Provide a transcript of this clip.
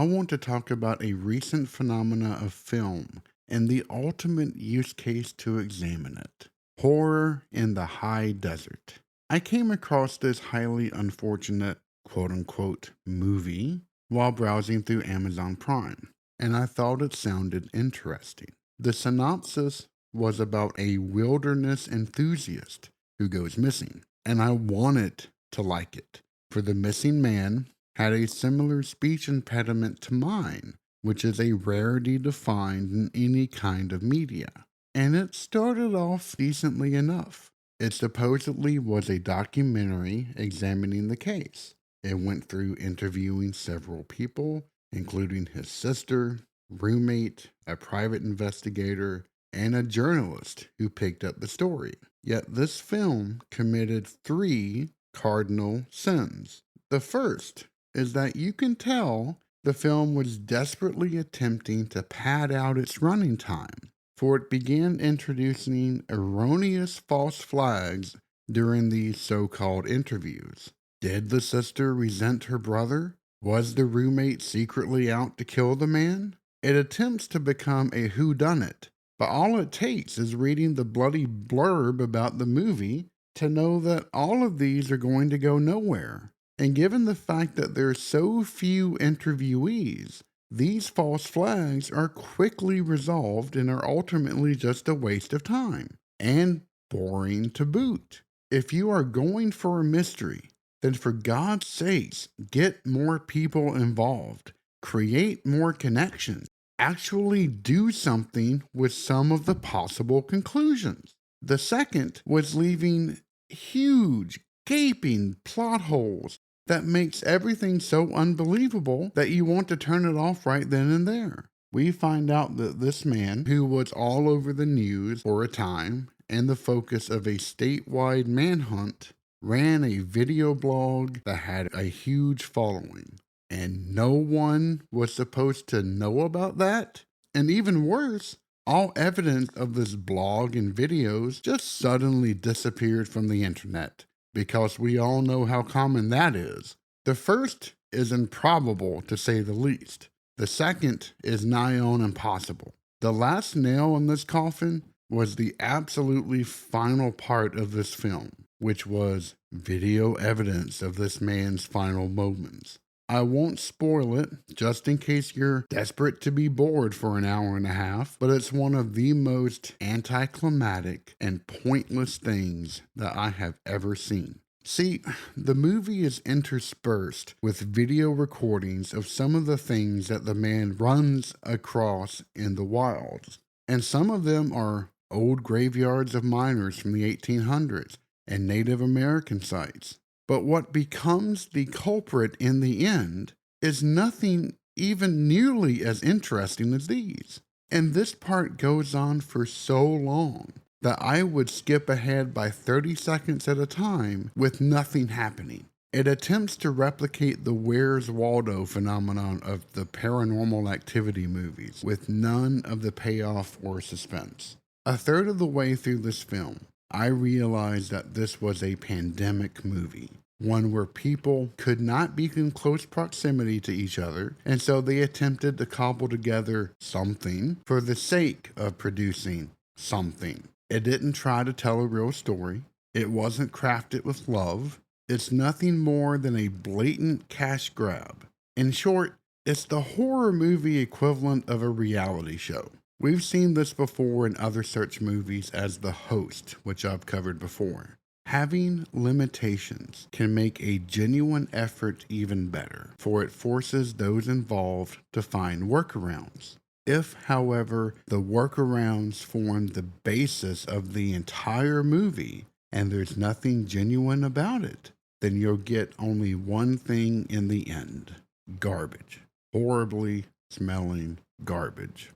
I want to talk about a recent phenomena of film and the ultimate use case to examine it: horror in the high desert. I came across this highly unfortunate quote unquote movie while browsing through Amazon Prime, and I thought it sounded interesting. The synopsis was about a wilderness enthusiast who goes missing, and I wanted to like it, for the missing man had a similar speech impediment to mine, which is a rarity to find in any kind of media. And it started off decently enough. It supposedly was a documentary examining the case. It went through interviewing several people, including his sister, roommate, a private investigator, and a journalist who picked up the story. Yet this film committed three cardinal sins. The first is that you can tell the film was desperately attempting to pad out its running time, for it began introducing erroneous false flags during these so called interviews. Did the sister resent her brother? Was the roommate secretly out to kill the man? It attempts to become a whodunit, but all it takes is reading the bloody blurb about the movie to know that all of these are going to go nowhere. And given the fact that there are so few interviewees, these false flags are quickly resolved and are ultimately just a waste of time and boring to boot. If you are going for a mystery, then for God's sakes, get more people involved, create more connections, actually do something with some of the possible conclusions. The second was leaving huge, gaping plot holes that makes everything so unbelievable that you want to turn it off right then and there. We find out that this man, who was all over the news for a time and the focus of a statewide manhunt, ran a video blog that had a huge following. And no one was supposed to know about that? And even worse, all evidence of this blog and videos just suddenly disappeared from the internet, because we all know how common that is. The first is improbable, to say the least. The second is nigh on impossible. The last nail in this coffin was the absolutely final part of this film, which was video evidence of this man's final moments. I won't spoil it, just in case you're desperate to be bored for an hour and a half, but it's one of the most anticlimactic and pointless things that I have ever seen. See, the movie is interspersed with video recordings of some of the things that the man runs across in the wilds, and some of them are old graveyards of miners from the 1800s and Native American sites. But what becomes the culprit in the end is nothing even nearly as interesting as these. And this part goes on for so long that I would skip ahead by 30 seconds at a time with nothing happening. It attempts to replicate the Where's Waldo phenomenon of the Paranormal Activity movies with none of the payoff or suspense. A third of the way through this film, I realized that this was a pandemic movie, one where people could not be in close proximity to each other, and so they attempted to cobble together something for the sake of producing something. It didn't try to tell a real story. It wasn't crafted with love. It's nothing more than a blatant cash grab. In short, it's the horror movie equivalent of a reality show. We've seen this before in other such movies as The Host, which I've covered before. Having limitations can make a genuine effort even better, for it forces those involved to find workarounds. If, however, the workarounds form the basis of the entire movie and there's nothing genuine about it, then you'll get only one thing in the end: garbage. Horribly smelling garbage.